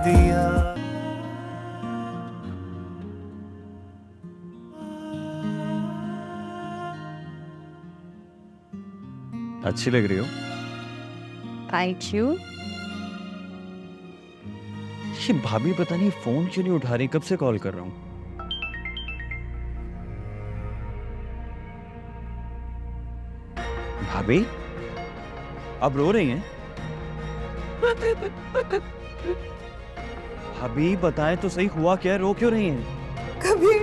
दिया। अच्छी लग रही हो। Thank you. ये भाभी पता नहीं फोन क्यों नहीं उठा रही, कब से कॉल कर रहा हूँ। भाभी आप रो रही हैं? भाभी बताएं तो सही, हुआ क्या है, रो क्यों रही हैं? कबीर,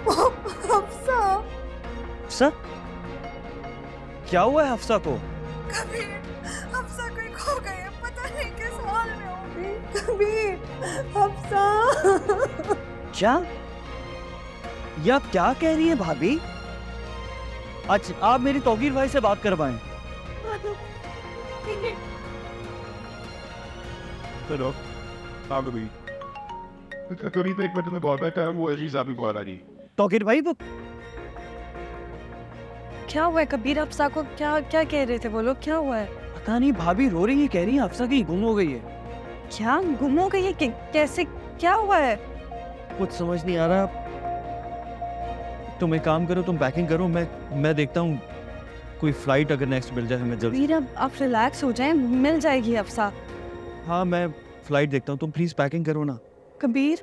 हफ्सा। हफ्सा? क्या हुआ है हफ्सा को? कबीर, हफ्सा कोई खो गई है, पता नहीं किस हाल में होगी। कबीर, हफ्सा। क्या? ये आप क्या कह रही हैं भाभी? अच्छा आप मेरी तौकीर भाई से बात करवाएं। चलो आ गई। कभी तो एक मिनट में बहुत बैठा है, वो अजीज आप भी बहुत आ रही। तौकीर भाई वो क्या हुआ है कबीर? अफसा को क्या क्या कह रहे थे वो लोग? क्या हुआ है? पता नहीं, भाभी रो रही है, कह रही है अफसा कहीं गुम हो गई है। क्या गुम हो गई है? कैसे? क्या हुआ है? कुछ समझ नहीं आ रहा। तुम एक काम करो, तुम पैकिंग करो, मैं देखता हूँ कोई फ्लाइट अगर नेक्स्ट मिल जाए हमें जल्दी। कबीर अब आप रिलैक्स हो जाएं, मिल जाएगी अफसा। हाँ मैं फ्लाइट देखता हूँ, तुम प्लीज पैकिंग करो ना। कबीर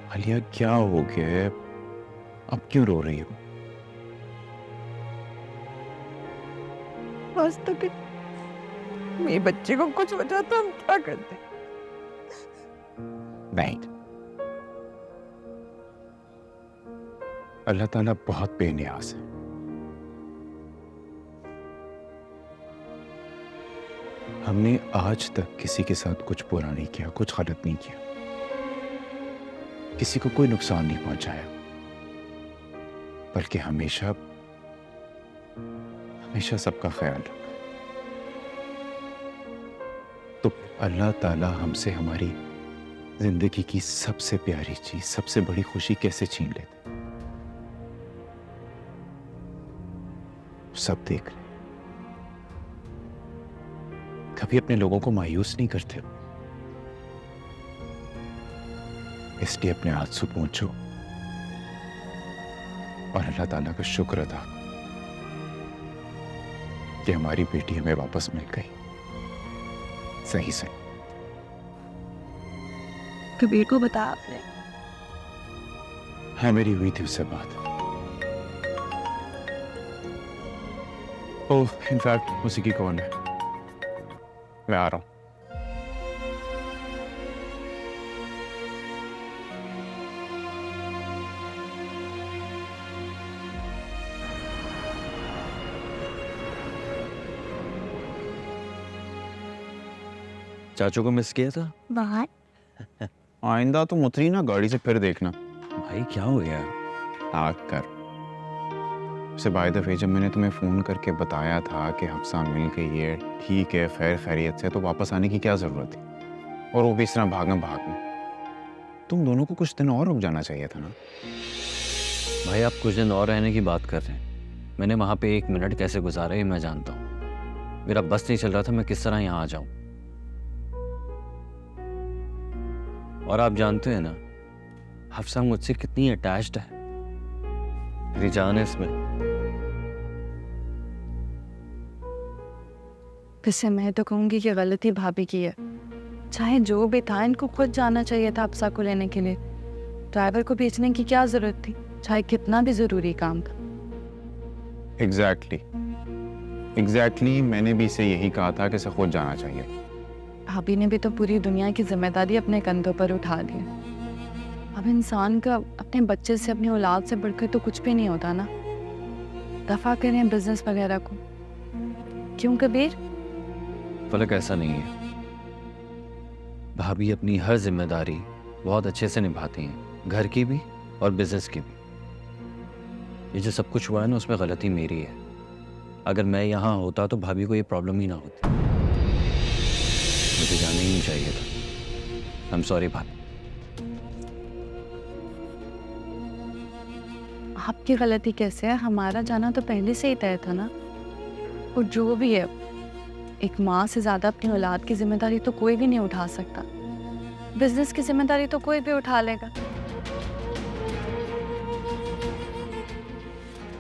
आलिया क्या हो गया है? अब क्यों रो रही हो? आज तक मेरे बच्चे को कुछ हो जाता हम क्या करते? नहीं, अल्लाह ताला बहुत बेनियाज है। हमने आज तक किसी के साथ कुछ बुरा नहीं किया, कुछ गलत नहीं किया, किसी को कोई नुकसान नहीं पहुंचाया, बल्कि हमेशा हमेशा सबका ख्याल रखा। तो अल्लाह ताला हमसे हमारी जिंदगी की सबसे प्यारी चीज, सबसे बड़ी खुशी कैसे छीन लेते? सब देख रहे। कभी अपने लोगों को मायूस नहीं करते हो, इसलिए अपने आंसू पहुंचो और अल्लाह ताला का शुक्र अदा कि हमारी बेटी हमें वापस मिल गई सही से। कबीर को बता आपने? हाँ मेरी हुई थी उससे बात। ओह इनफैक्ट उसी की कौन है, मैं आ रहा हूं। चाचू को मिस किया था? बाहर आइंदा तुम उतरी ना गाड़ी से फिर देखना। भाई क्या हो गया? ताक कर। उसे बाय द वे जब मैंने तुम्हें फोन करके बताया था कि हफ्सा मिल गई है, ठीक है, खैर खैरियत से, तो वापस आने की क्या जरूरत थी? और वो भी इस तरह भागना। तुम दोनों को कुछ दिन और रुक जाना चाहिए था ना। भाई आप कुछ दिन और रहने की बात कर रहे हैं, मैंने वहां पे 1 मिनट कैसे गुजारा ये मैं जानता हूँ। मेरा बस नहीं चल रहा था, मैं किस तरह यहाँ आ जाऊं। और आप जानते हैं ना हफ्सा मुझसे कितनी अटैच्ड है, मेरी जान है इसमें। वैसे मैं तो कहूंगी कि गलती भाभी की है। चाहे जो भी था, इनको खुद जाना चाहिए था अफसा को लेने के लिए। ड्राइवर को भेजने की क्या जरूरत थी, चाहे कितना भी जरूरी काम था। एग्जैक्टली मैंने भी इसे यही कहा था कि इसे खुद जाना चाहिए। भाभी ने भी तो पूरी दुनिया की जिम्मेदारी अपने कंधों पर उठा ली है। अब इंसान का अपने बच्चे से, अपनी औलाद से बढ़कर तो कुछ भी नहीं होता ना। दफा करें बिजनेस वगैरह को। क्यों कबीर? फलक, ऐसा नहीं है। भाभी अपनी हर जिम्मेदारी बहुत अच्छे से निभाती हैं, घर की भी और बिजनेस की भी। ये जो सब कुछ हुआ है ना, उसमें गलती मेरी है। अगर मैं यहाँ होता तो भाभी को ये प्रॉब्लम ही ना होती। मुझे जाना ही नहीं चाहिए था। आई एम सॉरी भाभी। आपकी गलती कैसे है? हमारा जाना तो पहले से ही तय था ना। और जो भी है, एक माँ से ज्यादा अपनी औलाद की जिम्मेदारी तो कोई भी नहीं उठा सकता। बिजनेस की जिम्मेदारी तो कोई भी उठा लेगा।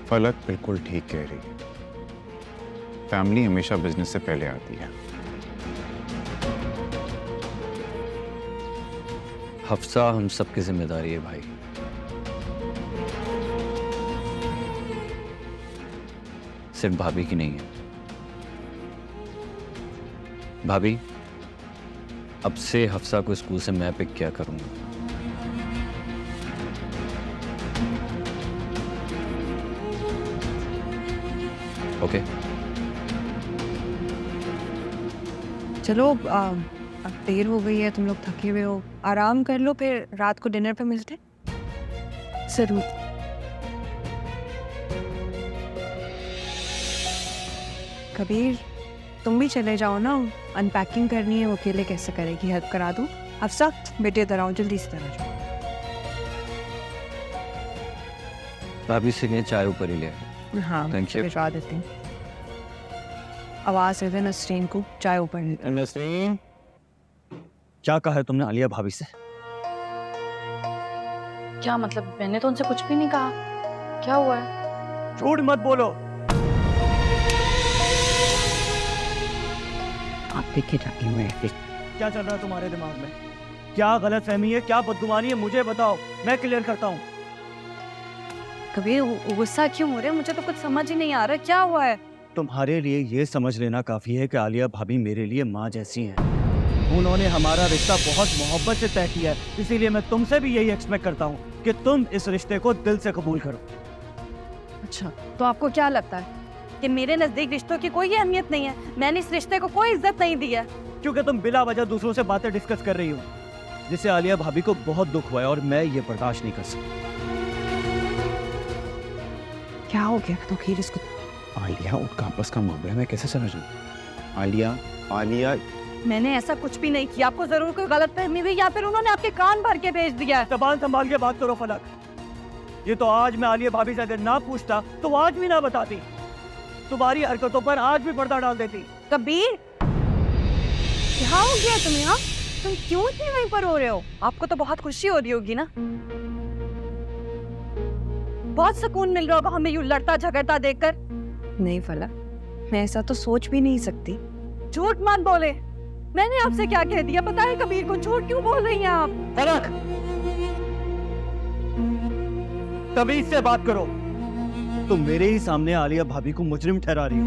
फलक बिल्कुल ठीक कह रही है। फैमिली हमेशा बिजनेस से पहले आती है। हफ्सा हम सबकी जिम्मेदारी है भाई। सिर्फ भाभी की नहीं है। भाभी, अब से हफ्सा को स्कूल से मैं पिक किया करूंगा। ओके? चलो अब देर हो गई है, तुम लोग थके हुए हो, आराम कर लो, फिर रात को डिनर पे मिलते। जरूर। कबीर, तुम भी चले जाओ ना, अनपैकिंग करनी है, वो अकेले कैसे करेगी, हेल्प करा दूँ। अफसा बेटे इधर आओ, जल्दी से इधर आ जाओ। भाभी से कहें चाय ऊपर ही ले आए। हाँ Thank you. भिजवा देती हूँ। आवाज दे नसरीन को, चाय ऊपर ले। नसरीन, क्या कहा है तुमने आलिया भाभी से? क्या मतलब? मैंने तो उनसे कुछ भी नहीं कहा। क्या हुआ है? झूठ मत बोलो। आप देखे जाती हुए क्या चल रहा है तुम्हारे दिमाग में? क्या गलत फहमी है, क्या बदगुमानी है, मुझे बताओ, मैं क्लियर करता हूँ। कबीर, गुस्सा क्यों हो रहे हैं? मुझे तो कुछ समझ ही नहीं आ रहा। क्या हुआ है? तुम्हारे लिए ये समझ लेना काफी है कि आलिया भाभी मेरे लिए माँ जैसी हैं। उन्होंने हमारा रिश्ता बहुत मोहब्बत से तय किया है, इसीलिए मैं तुमसे भी यही एक्सपेक्ट करता हूँ कि तुम इस रिश्ते को दिल से कबूल करो। अच्छा, तो आपको क्या लगता है कि मेरे नजदीक रिश्तों की कोई अहमियत नहीं है? मैंने इस रिश्ते को कोई इज्जत नहीं दी है। क्योंकि तुम बिला वजह दूसरों से बातें डिस्कस कर रही हो, जिससे आलिया भाभी को बहुत दुख हुआ है और मैं ये बर्दाश्त नहीं कर सकता। क्या हो गया? तो खीर इसको। आलिया, उनका आपस का मामला है, मैं कैसे समझ लूं? आलिया, आलिया, मैंने ऐसा कुछ भी नहीं किया। आपको जरूर कोई गलत फहमी हुई या फिर उन्होंने आपके कान भर के भेज दिया है। जबान संभाल के बात करो फलक। ये तो आज मैं आलिया भाभी से अगर ना पूछता तो आज भी ना बताती। तुम्हारी हरकतों पर आज भी पर्दा डाल देती। कबीर, क्या हो गया तुम्हें? हाँ, तुम क्यों इतने वहीं पर हो रहे हो? आपको तो बहुत खुशी हो रही होगी ना? बहुत सुकून मिल रहा होगा हमें यूं लड़ता झगड़ता देखकर। नहीं फलक, मैं ऐसा तो सोच भी नहीं सकती। झूठ मत बोले। मैंने आपसे क्या कह दिया? पता है कबीर को? झूठ क्यों बोल रही हैं आप? फलक, तमीज से बात करो। तुम मेरे ही सामने आलिया भाभी को मुजरिम ठहरा रही हो।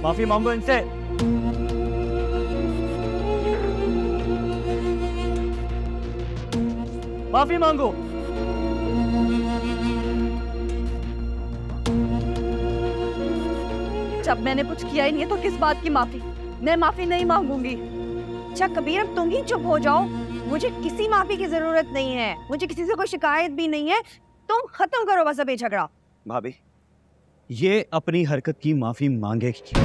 माफी मांगो इनसे। माफी मांगो। जब मैंने कुछ किया ही नहीं है तो किस बात की माफी? मैं माफी नहीं मांगूंगी। अच्छा कबीर, अब तुम ही चुप हो जाओ। मुझे किसी माफी की जरूरत नहीं है, मुझे किसी से कोई शिकायत भी नहीं है। तुम खत्म करो बस अब ये झगड़ा। भाभी, ये अपनी हरकत की माफी मांगेगी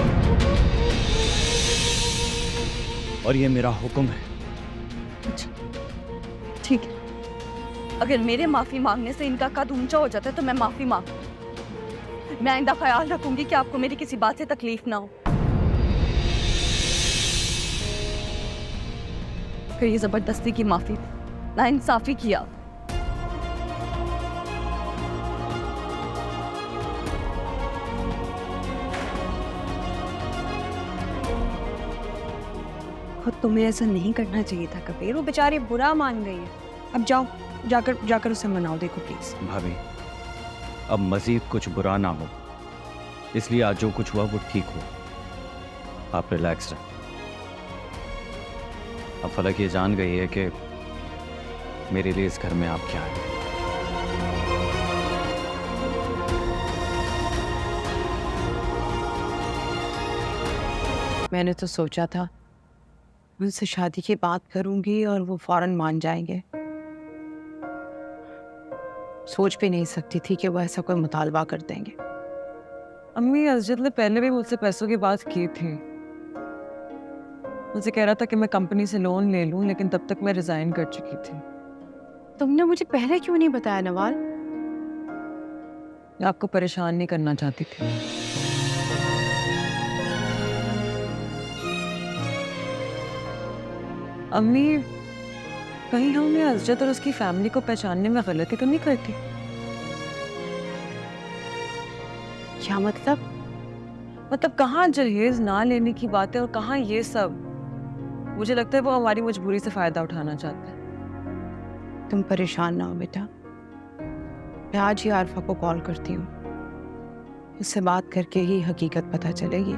और ये मेरा हुक्म है। ठीक है, अगर मेरे माफी मांगने से इनका कद ऊंचा हो जाता है तो मैं माफी मांग। मैं आइंदा ख्याल रखूंगी कि आपको मेरी किसी बात से तकलीफ ना हो। फिर ये जबरदस्ती की माफी, नाइंसाफी किया। खुद तुम्हें ऐसा नहीं करना चाहिए था कबीर, वो बेचारी बुरा मान गई है। अब जाओ, जाकर उसे मनाओ। देखो प्लीज भाभी, अब मजीद कुछ बुरा ना हो, इसलिए आज जो कुछ हुआ वो ठीक हो। आप रिलैक्स रहें। अब फलक ये जान गई है कि मेरे लिए इस घर में आप क्या हैं। मैंने तो सोचा था उनसे शादी की बात करूंगी और वो फौरन मान जाएंगे। सोच भी नहीं सकती थी कि वो ऐसा कोई मुतालबा कर देंगे। अम्मी असजद ने पहले भी मुझसे पैसों की बात की थी। मुझे कह रहा था कि मैं कंपनी से लोन ले लूं, लेकिन तब तक मैं रिजाइन कर चुकी थी। तुमने मुझे पहले क्यों नहीं बताया नवाल? मैं आपको परेशान नहीं करना चाहती थी। अम्मी, कहीं हमने असजद और उसकी फैमिली को पहचानने में गलती तो नहीं करती? क्या मतलब? मतलब कहाँ जहेज ना लेने की बात है और कहाँ ये सब। मुझे लगता है वो हमारी मजबूरी से फायदा उठाना चाहते हैं। तुम परेशान ना हो बेटा, मैं आज ही आरफा को कॉल करती हूँ। उससे बात करके ही हकीकत पता चलेगी।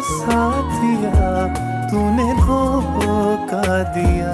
साथिया तूने धोखा दिया।